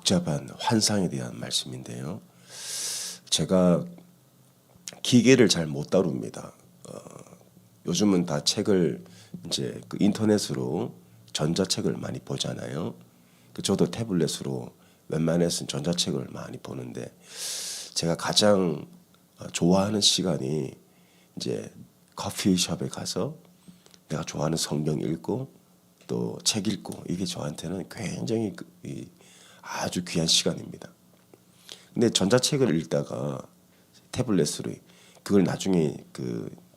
복잡한 환상에 대한 말씀인데요. 제가 기계를 잘 못 다룹니다. 요즘은 다 책을 이제 그 인터넷으로 전자책을 많이 보잖아요. 저도 태블릿으로 웬만해서는 전자책을 많이 보는데 제가 가장 좋아하는 시간이 이제 커피숍에 가서 내가 좋아하는 성경 읽고 또 책 읽고 이게 저한테는 굉장히 아주 귀한 시간입니다. 근데 전자책을 읽다가 태블릿으로 그걸 나중에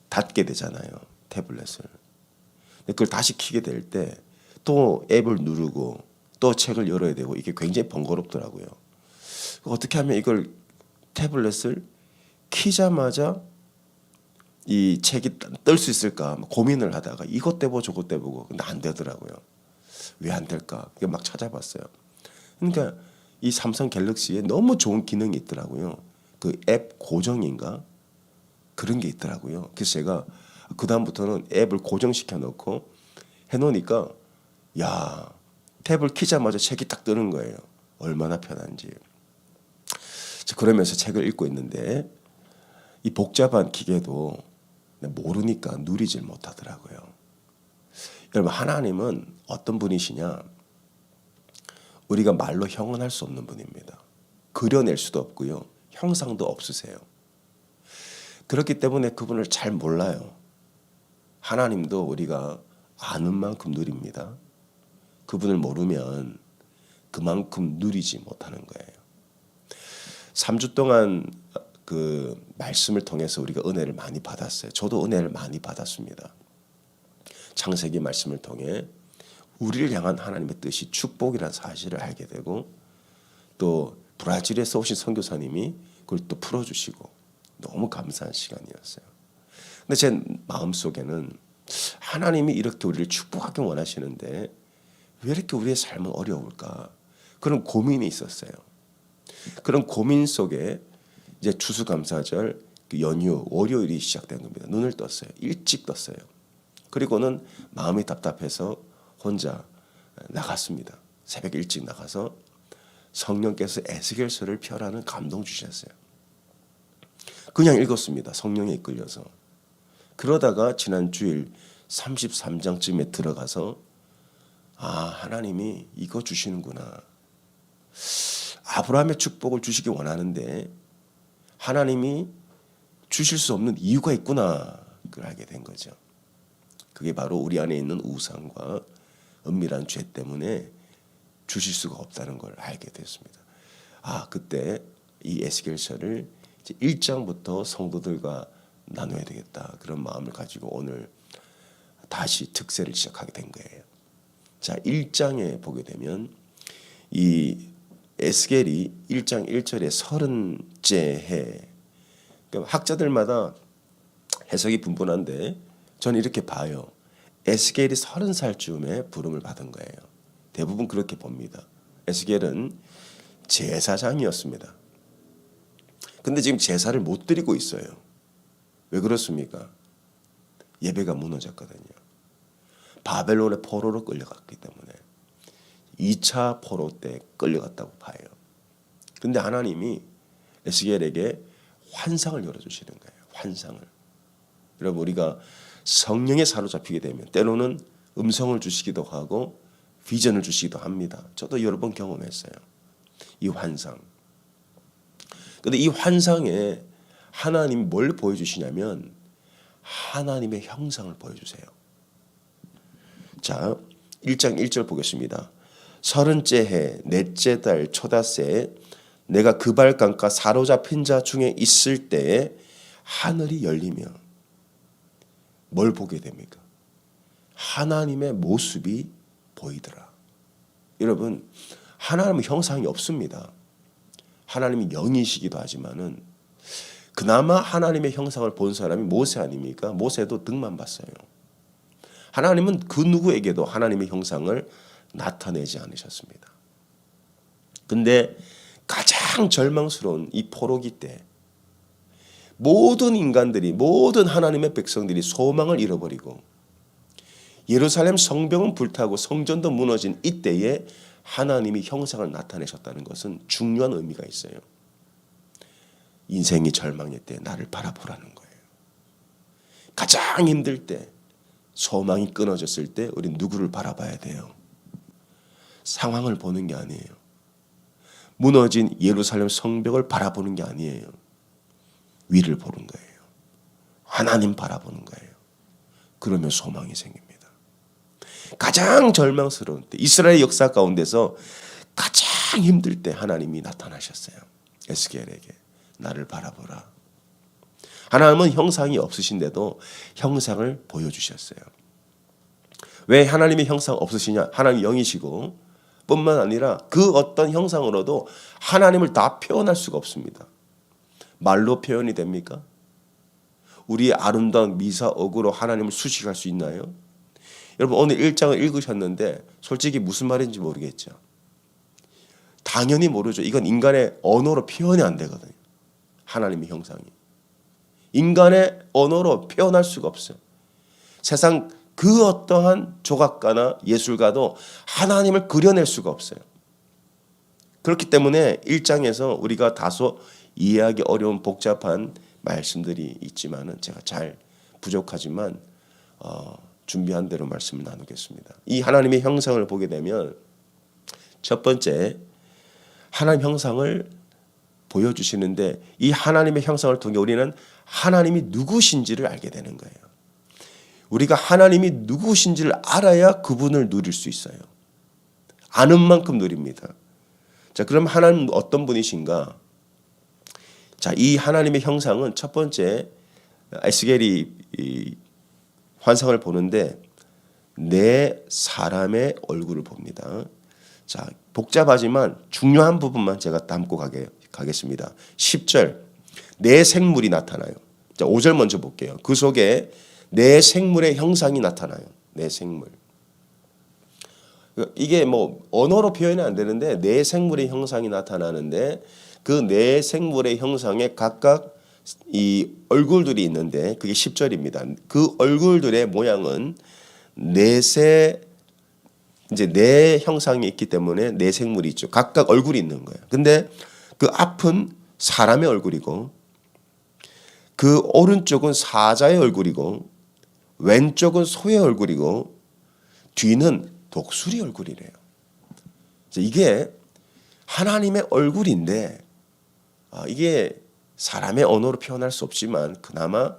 닫게 되잖아요. 태블릿을. 근데 그걸 다시 켜게 될 때 또 앱을 누르고 또 책을 열어야 되고 이게 굉장히 번거롭더라고요. 어떻게 하면 이걸 태블릿을 키자마자 이 책이 뜰 수 있을까 고민을 하다가 이것 떼보고 저것 떼보고 근데 안 되더라고요. 왜 안 될까? 막 찾아봤어요. 그러니까 이 삼성 갤럭시에 너무 좋은 기능이 있더라고요. 그 앱 고정인가? 그런 게 있더라고요. 그래서 제가 그 다음부터는 앱을 고정시켜 놓고 해놓으니까 야 탭을 키자마자 책이 딱 뜨는 거예요. 얼마나 편한지. 그러면서 책을 읽고 있는데 이 복잡한 기계도 모르니까 누리질 못하더라고요. 여러분 하나님은 어떤 분이시냐? 우리가 말로 형언할 수 없는 분입니다. 그려낼 수도 없고요. 형상도 없으세요. 그렇기 때문에 그분을 잘 몰라요. 하나님도 우리가 아는 만큼 누립니다. 그분을 모르면 그만큼 누리지 못하는 거예요. 3주 동안 그 말씀을 통해서 우리가 은혜를 많이 받았어요. 저도 은혜를 많이 받았습니다. 창세기 말씀을 통해 우리를 향한 하나님의 뜻이 축복이라는 사실을 알게 되고 또 브라질에서 오신 선교사님이 그걸 또 풀어주시고 너무 감사한 시간이었어요. 근데 제 마음속에는 하나님이 이렇게 우리를 축복하기 원하시는데 왜 이렇게 우리의 삶은 어려울까? 그런 고민이 있었어요. 그런 고민 속에 이제 추수감사절 그 연휴 월요일이 시작된 겁니다. 눈을 떴어요. 일찍 떴어요. 그리고는 마음이 답답해서 혼자 나갔습니다. 새벽 일찍 나가서 성령께서 에스겔서를 펴라는 감동 주셨어요. 그냥 읽었습니다. 성령에 이끌려서. 그러다가 지난 주일 33장쯤에 들어가서 하나님이 이거 주시는구나. 아브라함의 축복을 주시기 원하는데 하나님이 주실 수 없는 이유가 있구나. 그걸 알게 된 거죠. 그게 바로 우리 안에 있는 우상과 은밀한 죄 때문에 주실 수가 없다는 걸 알게 됐습니다. 그때 이 에스겔서를 1장부터 성도들과 나눠야 되겠다. 그런 마음을 가지고 오늘 다시 특세를 시작하게 된 거예요. 자, 1장에 보게 되면 이 에스겔이 1장 1절에 30째 해. 그러니까 학자들마다 해석이 분분한데 저는 이렇게 봐요. 에스겔이 30살쯤에 부름을 받은 거예요. 대부분 그렇게 봅니다. 에스겔은 제사장이었습니다. 근데 지금 제사를 못 드리고 있어요. 왜 그렇습니까? 예배가 무너졌거든요. 바벨론의 포로로 끌려갔기 때문에 2차 포로 때 끌려갔다고 봐요. 근데 하나님이 에스겔에게 환상을 열어주시는 거예요. 환상을. 여러분 우리가 성령에 사로잡히게 되면 때로는 음성을 주시기도 하고 비전을 주시기도 합니다. 저도 여러 번 경험했어요. 이 환상. 근데 이 환상에 하나님이 뭘 보여주시냐면 하나님의 형상을 보여주세요. 자, 1장 1절 보겠습니다. 30째 해 넷째 달 초닷새 내가 그발강가 사로잡힌 자 중에 있을 때에 하늘이 열리며 뭘 보게 됩니까? 하나님의 모습이 보이더라. 여러분 하나님의 형상이 없습니다. 하나님이 영이시기도 하지만은 그나마 하나님의 형상을 본 사람이 모세 아닙니까? 모세도 등만 봤어요. 하나님은 그 누구에게도 하나님의 형상을 나타내지 않으셨습니다. 근데 가장 절망스러운 이 포로기 때 모든 인간들이 모든 하나님의 백성들이 소망을 잃어버리고 예루살렘 성벽은 불타고 성전도 무너진 이때에 하나님이 형상을 나타내셨다는 것은 중요한 의미가 있어요. 인생이 절망일 때 나를 바라보라는 거예요. 가장 힘들 때, 소망이 끊어졌을 때 우린 누구를 바라봐야 돼요? 상황을 보는 게 아니에요. 무너진 예루살렘 성벽을 바라보는 게 아니에요. 위를 보는 거예요. 하나님 바라보는 거예요. 그러면 소망이 생깁니다. 가장 절망스러운 때, 이스라엘 역사 가운데서 가장 힘들 때 하나님이 나타나셨어요. 에스겔에게 나를 바라보라. 하나님은 형상이 없으신데도 형상을 보여주셨어요. 왜 하나님의 형상 없으시냐? 하나님 영이시고 뿐만 아니라 그 어떤 형상으로도 하나님을 다 표현할 수가 없습니다. 말로 표현이 됩니까? 우리의 아름다운 미사 억으로 하나님을 수식할 수 있나요? 여러분 오늘 1장을 읽으셨는데 솔직히 무슨 말인지 모르겠죠. 당연히 모르죠. 이건 인간의 언어로 표현이 안 되거든요. 하나님의 형상이. 인간의 언어로 표현할 수가 없어요. 세상 그 어떠한 조각가나 예술가도 하나님을 그려낼 수가 없어요. 그렇기 때문에 1장에서 우리가 다소 이해하기 어려운 복잡한 말씀들이 있지만은 제가 잘 부족하지만 준비한 대로 말씀을 나누겠습니다. 이 하나님의 형상을 보게 되면 첫 번째 하나님 형상을 보여주시는데 이 하나님의 형상을 통해 우리는 하나님이 누구신지를 알게 되는 거예요. 우리가 하나님이 누구신지를 알아야 그분을 누릴 수 있어요. 아는 만큼 누립니다. 자, 그럼 하나님 어떤 분이신가? 자, 이 하나님의 형상은 첫 번째 에스겔이 환상을 보는데 네 사람의 얼굴을 봅니다. 자, 복잡하지만 중요한 부분만 제가 담고 가겠습니다. 10절 네 생물이 나타나요. 자, 5절 먼저 볼게요. 그 속에 네 생물의 형상이 나타나요. 네 생물. 이게 뭐 언어로 표현이 안 되는데 네 생물의 형상이 나타나는데 그 네 생물의 형상에 각각 이 얼굴들이 있는데 그게 10절입니다. 그 얼굴들의 모양은 이제 네 형상이 있기 때문에 네 생물이 있죠. 각각 얼굴이 있는 거예요. 근데 그 앞은 사람의 얼굴이고 그 오른쪽은 사자의 얼굴이고 왼쪽은 소의 얼굴이고 뒤는 독수리 얼굴이래요. 이게 하나님의 얼굴인데 이게 사람의 언어로 표현할 수 없지만 그나마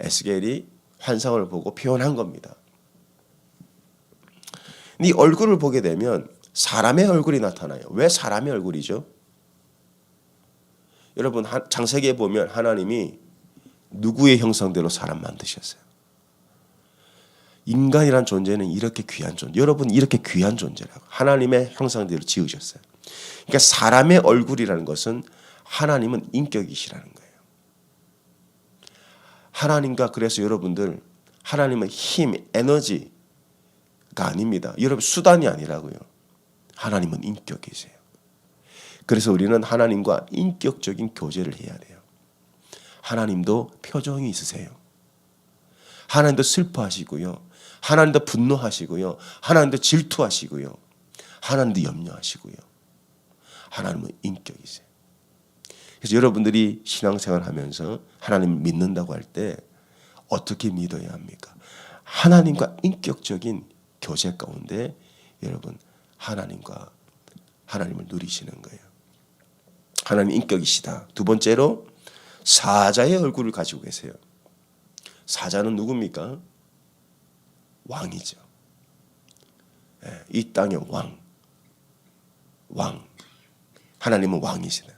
에스겔이 환상을 보고 표현한 겁니다. 이 얼굴을 보게 되면 사람의 얼굴이 나타나요. 왜 사람의 얼굴이죠? 여러분 창세기에 보면 하나님이 누구의 형상대로 사람 만드셨어요? 인간이란 존재는 이렇게 귀한 존재. 여러분 이렇게 귀한 존재라고 하나님의 형상대로 지으셨어요. 그러니까 사람의 얼굴이라는 것은 하나님은 인격이시라는 거예요. 하나님과 그래서 여러분들 하나님은 힘, 에너지가 아닙니다. 여러분 수단이 아니라고요. 하나님은 인격이세요. 그래서 우리는 하나님과 인격적인 교제를 해야 돼요. 하나님도 표정이 있으세요. 하나님도 슬퍼하시고요. 하나님도 분노하시고요. 하나님도 질투하시고요. 하나님도 염려하시고요. 하나님은 인격이세요. 그래서 여러분들이 신앙생활 하면서 하나님을 믿는다고 할 때 어떻게 믿어야 합니까? 하나님과 인격적인 교제 가운데 여러분 하나님을 누리시는 거예요. 하나님 인격이시다. 두 번째로 사자의 얼굴을 가지고 계세요. 사자는 누굽니까? 왕이죠. 이 땅의 왕. 하나님은 왕이시다.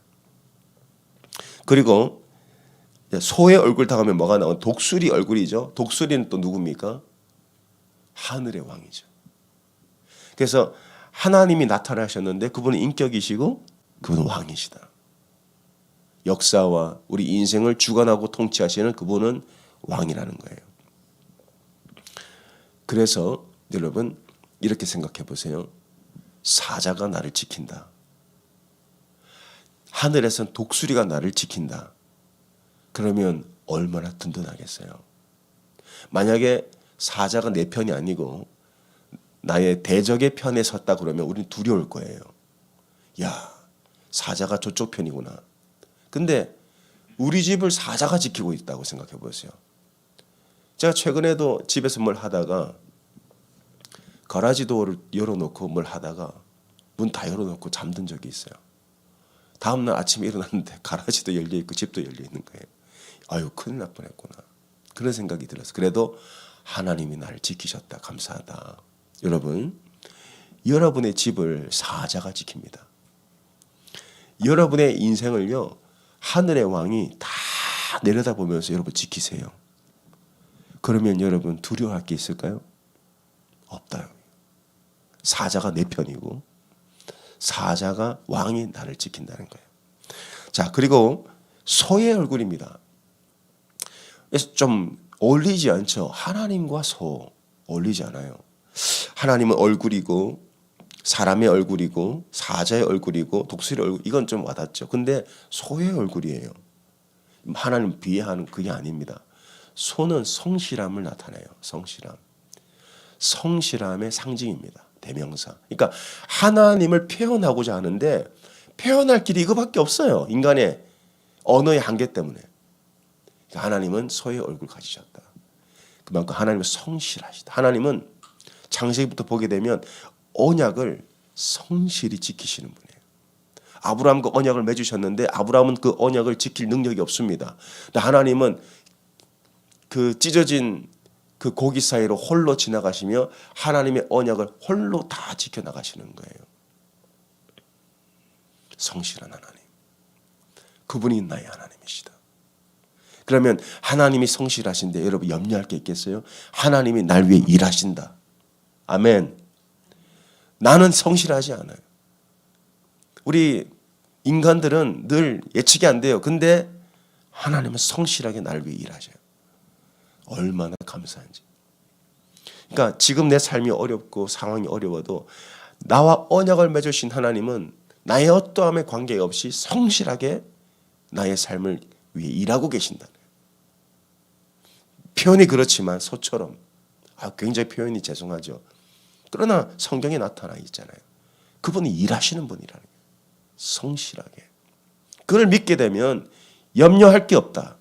그리고 소의 얼굴 당하면 뭐가 나오는 독수리 얼굴이죠. 독수리는 또 누굽니까? 하늘의 왕이죠. 그래서 하나님이 나타나셨는데 그분은 인격이시고 그분은 왕이시다. 역사와 우리 인생을 주관하고 통치하시는 그분은 왕이라는 거예요. 그래서 여러분 이렇게 생각해 보세요. 사자가 나를 지킨다. 하늘에선 독수리가 나를 지킨다. 그러면 얼마나 든든하겠어요. 만약에 사자가 내 편이 아니고 나의 대적의 편에 섰다 그러면 우리는 두려울 거예요. 야, 사자가 저쪽 편이구나. 근데 우리 집을 사자가 지키고 있다고 생각해 보세요. 제가 최근에도 집에서 뭘 하다가 가라지 도어를 열어놓고 뭘 하다가 문 다 열어놓고 잠든 적이 있어요. 다음날 아침에 일어났는데 가라지도 열려있고 집도 열려있는 거예요. 아유, 큰일 날 뻔했구나. 그런 생각이 들어서 그래도 하나님이 나를 지키셨다. 감사하다. 여러분, 여러분의 집을 사자가 지킵니다. 여러분의 인생을요, 하늘의 왕이 다 내려다보면서 여러분 지키세요. 그러면 여러분 두려워할 게 있을까요? 없다. 사자가 내 편이고 사자가 왕이 나를 지킨다는 거예요. 자, 그리고 소의 얼굴입니다. 그래서 좀 어울리지 않죠. 하나님과 소 어울리지 않아요. 하나님은 얼굴이고 사람의 얼굴이고 사자의 얼굴이고 독수리의 얼굴, 이건 좀 와닿죠. 근데 소의 얼굴이에요. 하나님 비하하는 그게 아닙니다. 소는 성실함을 나타내요. 성실함. 성실함의 상징입니다. 대명사. 그러니까 하나님을 표현하고자 하는데 표현할 길이 이거밖에 없어요. 인간의 언어의 한계 때문에. 그러니까 하나님은 소의 얼굴 가지셨다. 그만큼 하나님은 성실하시다. 하나님은 창세기부터 보게 되면 언약을 성실히 지키시는 분이에요. 아브라함과 언약을 맺으셨는데 아브라함은 그 언약을 지킬 능력이 없습니다. 근데 하나님은 그 찢어진 그 고기 사이로 홀로 지나가시며 하나님의 언약을 홀로 다 지켜나가시는 거예요. 성실한 하나님. 그분이 나의 하나님이시다. 그러면 하나님이 성실하신데 여러분 염려할 게 있겠어요? 하나님이 날 위해 일하신다. 아멘. 나는 성실하지 않아요. 우리 인간들은 늘 예측이 안 돼요. 근데 하나님은 성실하게 날 위해 일하셔요. 얼마나 감사한지. 그러니까 지금 내 삶이 어렵고 상황이 어려워도 나와 언약을 맺으신 하나님은 나의 어떠함에 관계없이 성실하게 나의 삶을 위해 일하고 계신다. 표현이 그렇지만 소처럼 굉장히 표현이 죄송하죠. 그러나 성경에 나타나 있잖아요. 그분이 일하시는 분이라는 거예요. 성실하게. 그걸 믿게 되면 염려할 게 없다.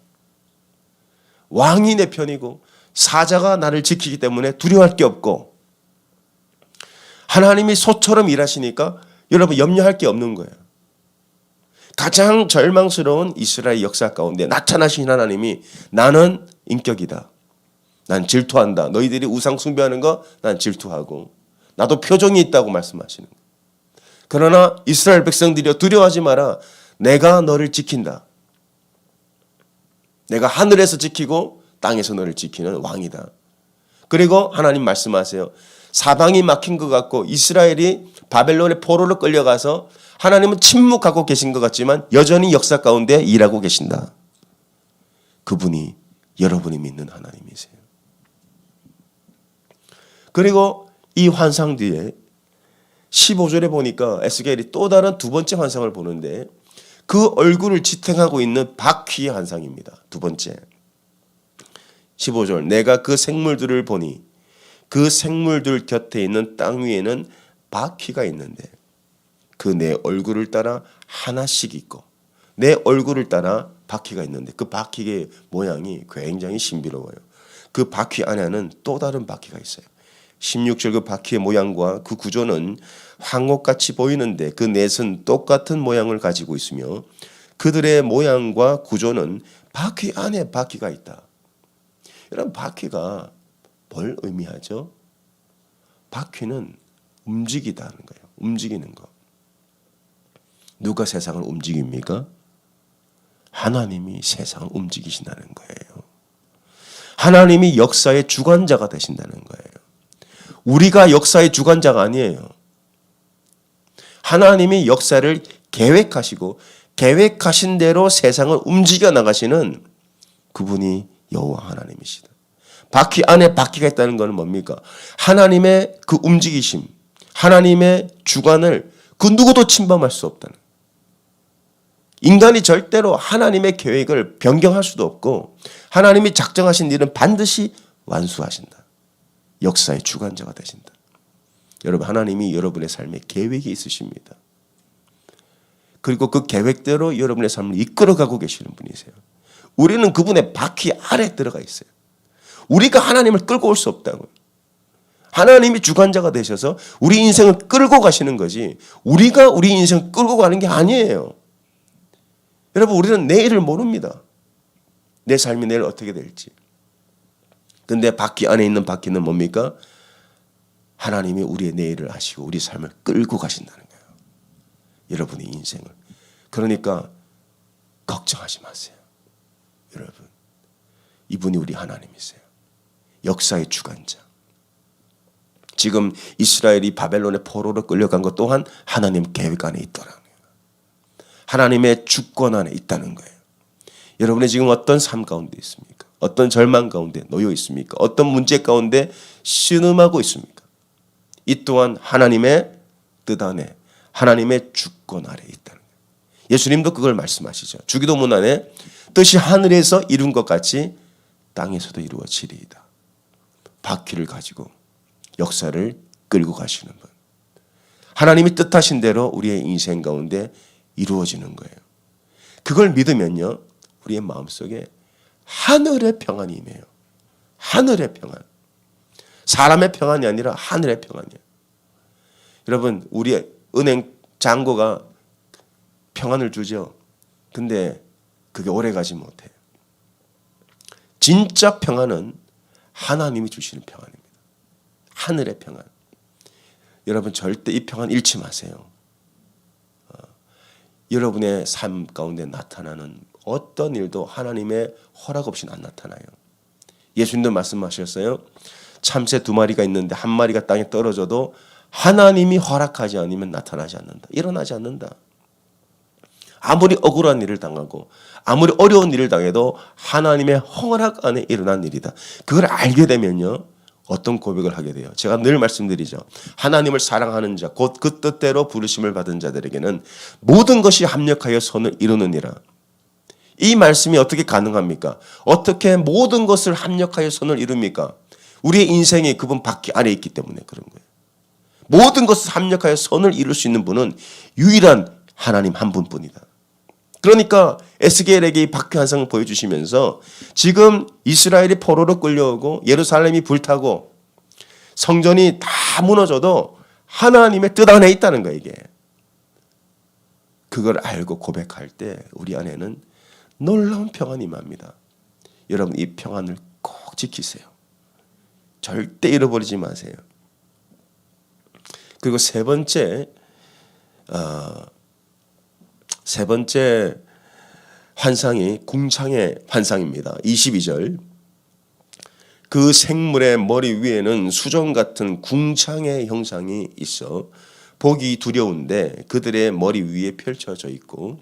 왕이 내 편이고 사자가 나를 지키기 때문에 두려워할 게 없고 하나님이 소처럼 일하시니까 여러분 염려할 게 없는 거예요. 가장 절망스러운 이스라엘 역사 가운데 나타나신 하나님이 나는 인격이다. 난 질투한다. 너희들이 우상 숭배하는 거 난 질투하고 나도 표정이 있다고 말씀하시는 거예요. 그러나 이스라엘 백성들이여 두려워하지 마라. 내가 너를 지킨다. 내가 하늘에서 지키고 땅에서 너를 지키는 왕이다. 그리고 하나님 말씀하세요. 사방이 막힌 것 같고 이스라엘이 바벨론의 포로로 끌려가서 하나님은 침묵하고 계신 것 같지만 여전히 역사 가운데 일하고 계신다. 그분이 여러분이 믿는 하나님이세요. 그리고 이 환상 뒤에 15절에 보니까 에스겔이 또 다른 두 번째 환상을 보는데 그 얼굴을 지탱하고 있는 바퀴의 환상입니다. 두 번째. 15절. 내가 그 생물들을 보니 그 생물들 곁에 있는 땅 위에는 바퀴가 있는데 그 내 얼굴을 따라 하나씩 있고 내 얼굴을 따라 바퀴가 있는데 그 바퀴의 모양이 굉장히 신비로워요. 그 바퀴 안에는 또 다른 바퀴가 있어요. 16절 그 바퀴의 모양과 그 구조는 황옥같이 보이는데 그 넷은 똑같은 모양을 가지고 있으며 그들의 모양과 구조는 바퀴 안에 바퀴가 있다. 여러분 바퀴가 뭘 의미하죠? 바퀴는 움직이다는 거예요. 움직이는 거. 누가 세상을 움직입니까? 하나님이 세상을 움직이신다는 거예요. 하나님이 역사의 주관자가 되신다는 거예요. 우리가 역사의 주관자가 아니에요. 하나님이 역사를 계획하시고 계획하신 대로 세상을 움직여 나가시는 그분이 여호와 하나님이시다. 바퀴 안에 바퀴가 있다는 것은 뭡니까? 하나님의 그 움직이심, 하나님의 주관을 그 누구도 침범할 수 없다는. 인간이 절대로 하나님의 계획을 변경할 수도 없고 하나님이 작정하신 일은 반드시 완수하신다. 역사의 주관자가 되신다. 여러분, 하나님이 여러분의 삶에 계획이 있으십니다. 그리고 그 계획대로 여러분의 삶을 이끌어가고 계시는 분이세요. 우리는 그분의 바퀴 아래 들어가 있어요. 우리가 하나님을 끌고 올 수 없다고. 하나님이 주관자가 되셔서 우리 인생을 끌고 가시는 거지 우리가 우리 인생을 끌고 가는 게 아니에요. 여러분, 우리는 내일을 모릅니다. 내 삶이 내일 어떻게 될지. 근데 바퀴 안에 있는 바퀴는 뭡니까? 하나님이 우리의 내일을 아시고 우리 삶을 끌고 가신다는 거예요. 여러분의 인생을. 그러니까 걱정하지 마세요. 여러분, 이분이 우리 하나님이세요. 역사의 주관자. 지금 이스라엘이 바벨론의 포로로 끌려간 것 또한 하나님 계획 안에 있더라고요. 하나님의 주권 안에 있다는 거예요. 여러분이 지금 어떤 삶 가운데 있습니까? 어떤 절망 가운데 놓여 있습니까? 어떤 문제 가운데 신음하고 있습니까? 이 또한 하나님의 뜻 안에, 하나님의 주권 아래 있다는 거예요. 예수님도 그걸 말씀하시죠. 주기도문 안에 뜻이 하늘에서 이룬 것 같이 땅에서도 이루어지리이다. 바퀴를 가지고 역사를 끌고 가시는 분. 하나님이 뜻하신 대로 우리의 인생 가운데 이루어지는 거예요. 그걸 믿으면요, 우리의 마음속에 하늘의 평안이 임해요. 하늘의 평안. 사람의 평안이 아니라 하늘의 평안이에요. 여러분, 우리의 은행 잔고가 평안을 주죠. 근데 그게 오래가지 못해요. 진짜 평안은 하나님이 주시는 평안입니다. 하늘의 평안. 여러분, 절대 이 평안 잃지 마세요. 여러분의 삶 가운데 나타나는 어떤 일도 하나님의 허락 없이는 안 나타나요. 예수님도 말씀하셨어요. 참새 2마리가 있는데 1마리가 땅에 떨어져도 하나님이 허락하지 않으면 나타나지 않는다. 일어나지 않는다. 아무리 억울한 일을 당하고 아무리 어려운 일을 당해도 하나님의 허락 안에 일어난 일이다. 그걸 알게 되면요, 어떤 고백을 하게 돼요. 제가 늘 말씀드리죠. 하나님을 사랑하는 자, 곧 그 뜻대로 부르심을 받은 자들에게는 모든 것이 합력하여 선을 이루느니라. 이 말씀이 어떻게 가능합니까? 어떻게 모든 것을 합력하여 선을 이룹니까? 우리의 인생이 그분 바퀴 안에 있기 때문에 그런 거예요. 모든 것을 합력하여 선을 이룰 수 있는 분은 유일한 하나님 한 분뿐이다. 그러니까 에스겔에게 이 바퀴 한 상을 보여주시면서 지금 이스라엘이 포로로 끌려오고 예루살렘이 불타고 성전이 다 무너져도 하나님의 뜻 안에 있다는 거예요. 이게. 그걸 알고 고백할 때 우리 안에는 놀라운 평안이 임합니다. 여러분, 이 평안을 꼭 지키세요. 절대 잃어버리지 마세요. 그리고 세 번째 환상이 궁창의 환상입니다. 22절. 그 생물의 머리 위에는 수정 같은 궁창의 형상이 있어 보기 두려운데 그들의 머리 위에 펼쳐져 있고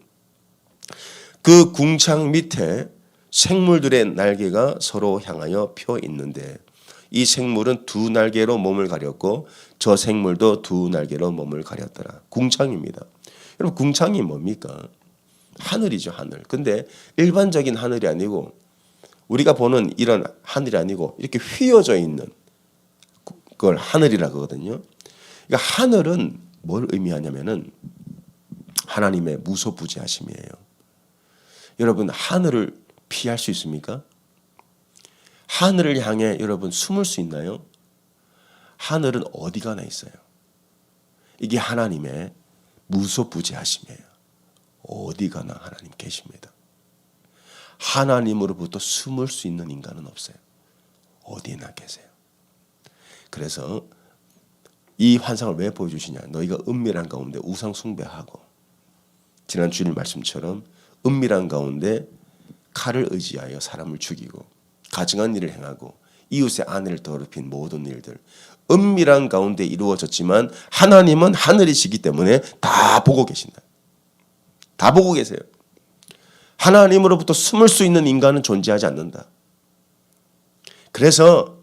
그 궁창 밑에 생물들의 날개가 서로 향하여 펴 있는데 이 생물은 2날개로 몸을 가렸고 저 생물도 2날개로 몸을 가렸더라. 궁창입니다. 여러분, 궁창이 뭡니까? 하늘이죠, 하늘. 근데 일반적인 하늘이 아니고 우리가 보는 이런 하늘이 아니고 이렇게 휘어져 있는 그걸 하늘이라고 하거든요. 그러니까 하늘은 뭘 의미하냐면은 하나님의 무소부재하심이에요. 여러분, 하늘을 피할 수 있습니까? 하늘을 향해 여러분 숨을 수 있나요? 하늘은 어디 가나 있어요. 이게 하나님의 무소부재하심이에요. 어디 가나 하나님 계십니다. 하나님으로부터 숨을 수 있는 인간은 없어요. 어디나 계세요. 그래서 이 환상을 왜 보여주시냐? 너희가 은밀한 가운데 우상 숭배하고 지난 주일 말씀처럼 은밀한 가운데 칼을 의지하여 사람을 죽이고 가증한 일을 행하고 이웃의 아내를 더럽힌 모든 일들, 은밀한 가운데 이루어졌지만 하나님은 하늘이시기 때문에 다 보고 계신다. 다 보고 계세요. 하나님으로부터 숨을 수 있는 인간은 존재하지 않는다. 그래서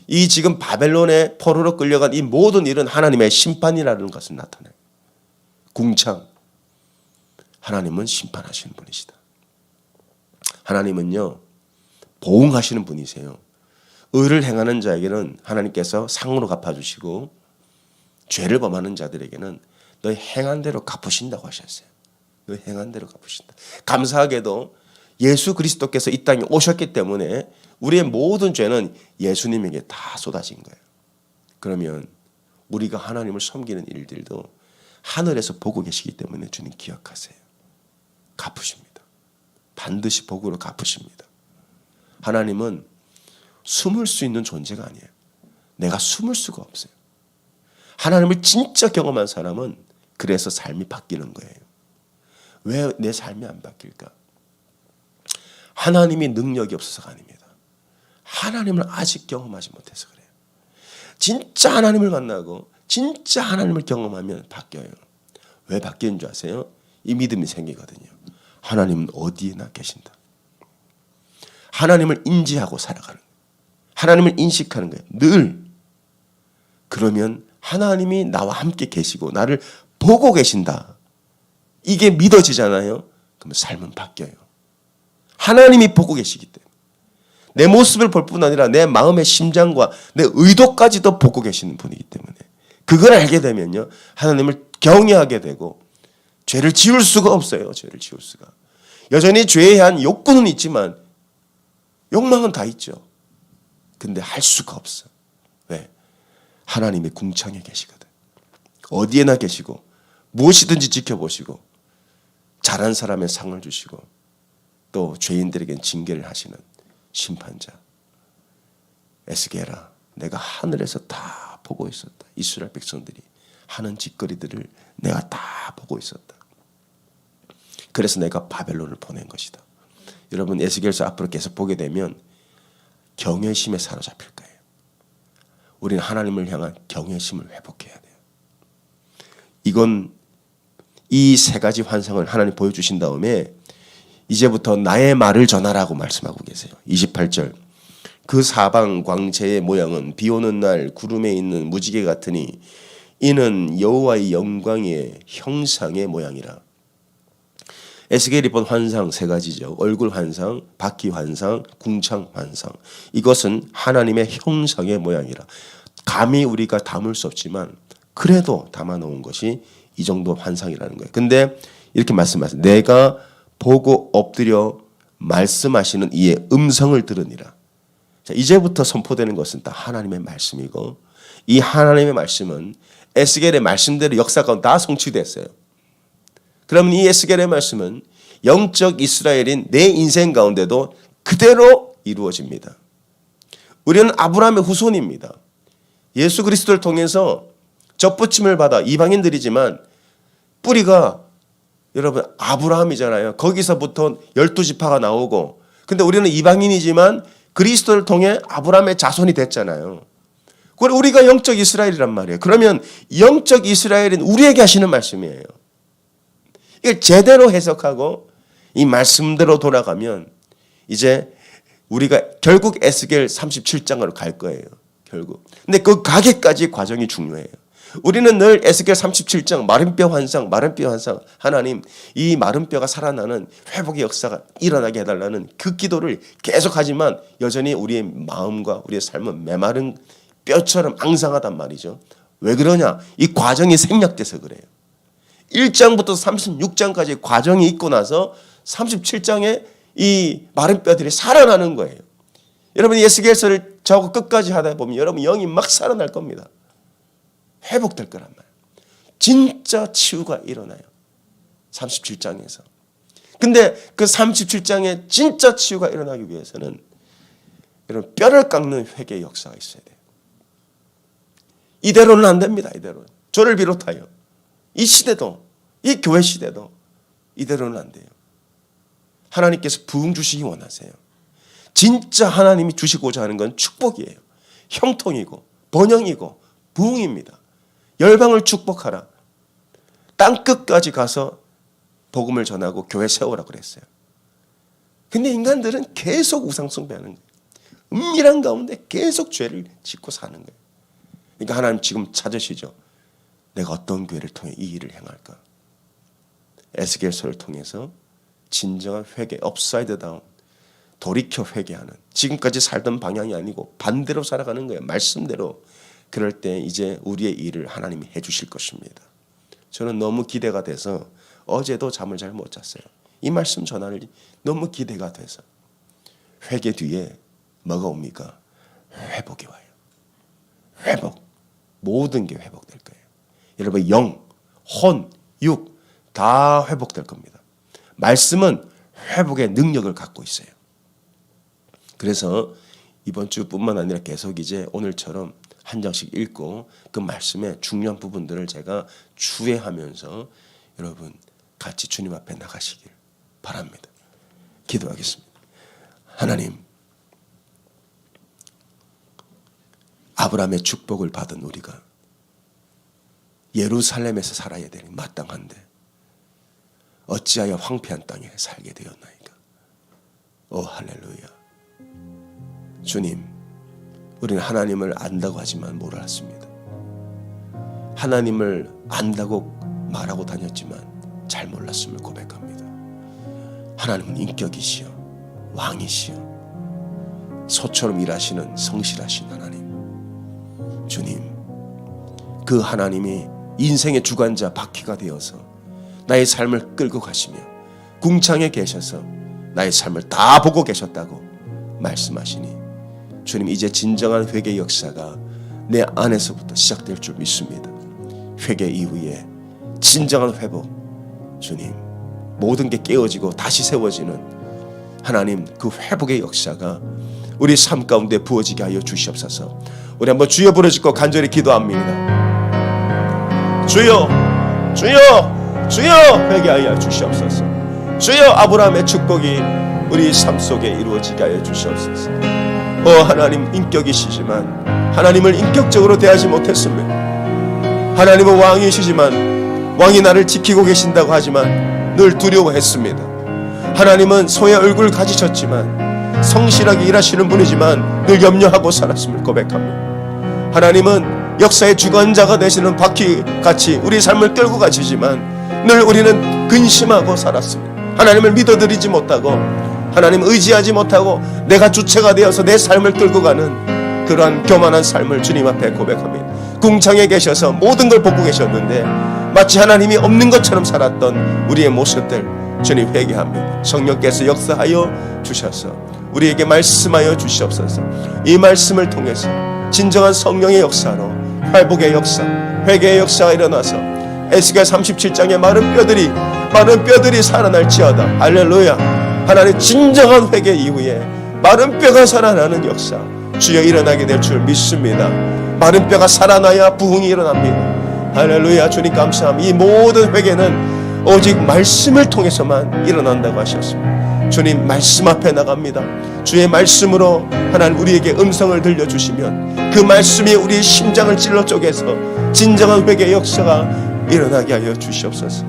이 지금 바벨론의 포로로 끌려간 이 모든 일은 하나님의 심판이라는 것을 나타내요. 궁창. 하나님은 심판하시는 분이시다. 하나님은요, 보응하시는 분이세요. 의를 행하는 자에게는 하나님께서 상으로 갚아주시고 죄를 범하는 자들에게는 너희 행한 대로 갚으신다고 하셨어요. 너희 행한 대로 갚으신다. 감사하게도 예수 그리스도께서 이 땅에 오셨기 때문에 우리의 모든 죄는 예수님에게 다 쏟아진 거예요. 그러면 우리가 하나님을 섬기는 일들도 하늘에서 보고 계시기 때문에 주님 기억하세요. 갚으십니다. 반드시 복으로 갚으십니다. 하나님은 숨을 수 있는 존재가 아니에요. 내가 숨을 수가 없어요. 하나님을 진짜 경험한 사람은 그래서 삶이 바뀌는 거예요. 왜 내 삶이 안 바뀔까? 하나님이 능력이 없어서가 아닙니다. 하나님을 아직 경험하지 못해서 그래요. 진짜 하나님을 만나고 진짜 하나님을 경험하면 바뀌어요. 왜 바뀌는 줄 아세요? 이 믿음이 생기거든요. 하나님은 어디에나 계신다. 하나님을 인지하고 살아가는 거예요. 하나님을 인식하는 거예요. 늘. 그러면 하나님이 나와 함께 계시고 나를 보고 계신다. 이게 믿어지잖아요. 그러면 삶은 바뀌어요. 하나님이 보고 계시기 때문에. 내 모습을 볼 뿐 아니라 내 마음의 심장과 내 의도까지도 보고 계시는 분이기 때문에 그걸 알게 되면요. 하나님을 경외하게 되고 죄를 지울 수가 없어요. 죄를 지울 수가. 여전히 죄에 대한 욕구는 있지만 욕망은 다 있죠. 근데 할 수가 없어. 왜? 하나님의 궁창에 계시거든. 어디에나 계시고 무엇이든지 지켜보시고 잘한 사람의 상을 주시고 또 죄인들에겐 징계를 하시는 심판자. 에스겔아, 내가 하늘에서 다 보고 있었다. 이스라엘 백성들이 하는 짓거리들을 내가 다 보고 있었다. 그래서 내가 바벨론을 보낸 것이다. 여러분 에스겔서 앞으로 계속 보게 되면 경외심에 사로잡힐 거예요. 우리는 하나님을 향한 경외심을 회복해야 돼요. 이건 이 세 가지 환상을 하나님 보여주신 다음에 이제부터 나의 말을 전하라고 말씀하고 계세요. 28절. 그 사방 광채의 모양은 비 오는 날 구름에 있는 무지개 같으니 이는 여호와의 영광의 형상의 모양이라. 에스겔이 본 환상 세 가지죠. 얼굴 환상, 바퀴 환상, 궁창 환상. 이것은 하나님의 형상의 모양이라. 감히 우리가 담을 수 없지만 그래도 담아놓은 것이 이 정도 환상이라는 거예요. 근데 이렇게 말씀하세요. 내가 보고 엎드려 말씀하시는 이의 음성을 들으니라. 자, 이제부터 선포되는 것은 다 하나님의 말씀이고 이 하나님의 말씀은 에스겔의 말씀대로 역사 가운데 다 성취됐어요. 그러면 이 에스겔의 말씀은 영적 이스라엘인 내 인생 가운데도 그대로 이루어집니다. 우리는 아브라함의 후손입니다. 예수 그리스도를 통해서 접붙임을 받아 이방인들이지만 뿌리가 여러분 아브라함이잖아요. 거기서부터 12지파가 나오고 근데 우리는 이방인이지만 그리스도를 통해 아브라함의 자손이 됐잖아요. 우리가 영적 이스라엘이란 말이에요. 그러면 영적 이스라엘인 우리에게 하시는 말씀이에요. 이걸 제대로 해석하고 이 말씀대로 돌아가면 이제 우리가 결국 에스겔 37장으로 갈 거예요. 결국. 근데 그 가기까지 과정이 중요해요. 우리는 늘 에스겔 37장 마른뼈 환상 하나님 이 마른뼈가 살아나는 회복의 역사가 일어나게 해달라는 그 기도를 계속하지만 여전히 우리의 마음과 우리의 삶은 메마른 뼈처럼 앙상하단 말이죠. 왜 그러냐? 이 과정이 생략돼서 그래요. 1장부터 36장까지 과정이 있고 나서 37장에 이 마른 뼈들이 살아나는 거예요. 여러분 에스겔서를 저하고 끝까지 하다 보면 여러분 영이 막 살아날 겁니다. 회복될 거란 말이에요. 진짜 치유가 일어나요. 37장에서. 근데 그 37장에 진짜 치유가 일어나기 위해서는 여러분 뼈를 깎는 회개의 역사가 있어야 돼요. 이대로는 안 됩니다. 이대로는. 저를 비롯하여 이 시대도 이 교회 시대도 이대로는 안 돼요. 하나님께서 부흥 주시기 원하세요. 진짜 하나님이 주시고자 하는 건 축복이에요. 형통이고 번영이고 부흥입니다. 열방을 축복하라. 땅끝까지 가서 복음을 전하고 교회 세우라고 그랬어요. 근데 인간들은 계속 우상 숭배하는 거예요. 은밀한 가운데 계속 죄를 짓고 사는 거예요. 그러니까 하나님 지금 찾으시죠. 내가 어떤 교회를 통해 이 일을 행할까? 에스겔서를 통해서 진정한 회개, 업사이드 다운, 돌이켜 회개하는 지금까지 살던 방향이 아니고 반대로 살아가는 거예요. 말씀대로 그럴 때 이제 우리의 일을 하나님이 해주실 것입니다. 저는 너무 기대가 돼서 어제도 잠을 잘 못 잤어요. 이 말씀 전하는 너무 기대가 돼서. 회개 뒤에 뭐가 옵니까? 회복이 와요. 회복. 모든 게 회복될 거예요. 여러분 영, 혼, 육 다 회복될 겁니다. 말씀은 회복의 능력을 갖고 있어요. 그래서 이번 주뿐만 아니라 계속 이제 오늘처럼 한 장씩 읽고 그 말씀의 중요한 부분들을 제가 주의하면서 여러분 같이 주님 앞에 나가시길 바랍니다. 기도하겠습니다. 하나님, 아브라함의 축복을 받은 우리가 예루살렘에서 살아야 되니 마땅한데 어찌하여 황폐한 땅에 살게 되었나이까. 오 할렐루야. 주님, 우리는 하나님을 안다고 하지만 몰랐습니다. 하나님을 안다고 말하고 다녔지만 잘 몰랐음을 고백합니다. 하나님은 인격이시여 왕이시여 소처럼 일하시는 성실하신 하나님. 주님, 그 하나님이 인생의 주관자 바퀴가 되어서 나의 삶을 끌고 가시며 궁창에 계셔서 나의 삶을 다 보고 계셨다고 말씀하시니 주님, 이제 진정한 회개의 역사가 내 안에서부터 시작될 줄 믿습니다. 회개 이후에 진정한 회복, 주님, 모든 게 깨어지고 다시 세워지는 하나님 그 회복의 역사가 우리 삶 가운데 부어지게 하여 주시옵소서. 우리 한번 주여 부르짖고 간절히 기도합니다. 주여, 주여, 주여 회개하여 주시옵소서. 주여 아브라함의 축복이 우리 삶 속에 이루어지게 하여 주시옵소서. 하나님 인격이시지만 하나님을 인격적으로 대하지 못했습니다. 하나님은 왕이시지만 왕이 나를 지키고 계신다고 하지만 늘 두려워했습니다. 하나님은 소의 얼굴을 가지셨지만 성실하게 일하시는 분이지만 늘 염려하고 살았음을 고백합니다. 하나님은 역사의 주관자가 되시는 바퀴같이 우리 삶을 끌고 가시지만 늘 우리는 근심하고 살았습니다. 하나님을 믿어드리지 못하고 하나님 의지하지 못하고 내가 주체가 되어서 내 삶을 끌고 가는 그러한 교만한 삶을 주님 앞에 고백합니다. 궁창에 계셔서 모든 걸 보고 계셨는데 마치 하나님이 없는 것처럼 살았던 우리의 모습들 주님 회개합니다. 성령께서 역사하여 주셔서 우리에게 말씀하여 주시옵소서. 이 말씀을 통해서 진정한 성령의 역사로 회복의 역사, 회개의 역사가 일어나서 에스겔 37장의 마른 뼈들이 살아날지어다. 할렐루야. 하나님 진정한 회개 이후에 마른 뼈가 살아나는 역사 주여 일어나게 될 줄 믿습니다. 마른 뼈가 살아나야 부흥이 일어납니다. 할렐루야. 주님 감사합니다. 이 모든 회개는 오직 말씀을 통해서만 일어난다고 하셨습니다. 주님 말씀 앞에 나갑니다. 주의 말씀으로 하나님 우리에게 음성을 들려주시면 그 말씀이 우리의 심장을 찔러 쪼개서 진정한 회개의 역사가 일어나게 하여 주시옵소서.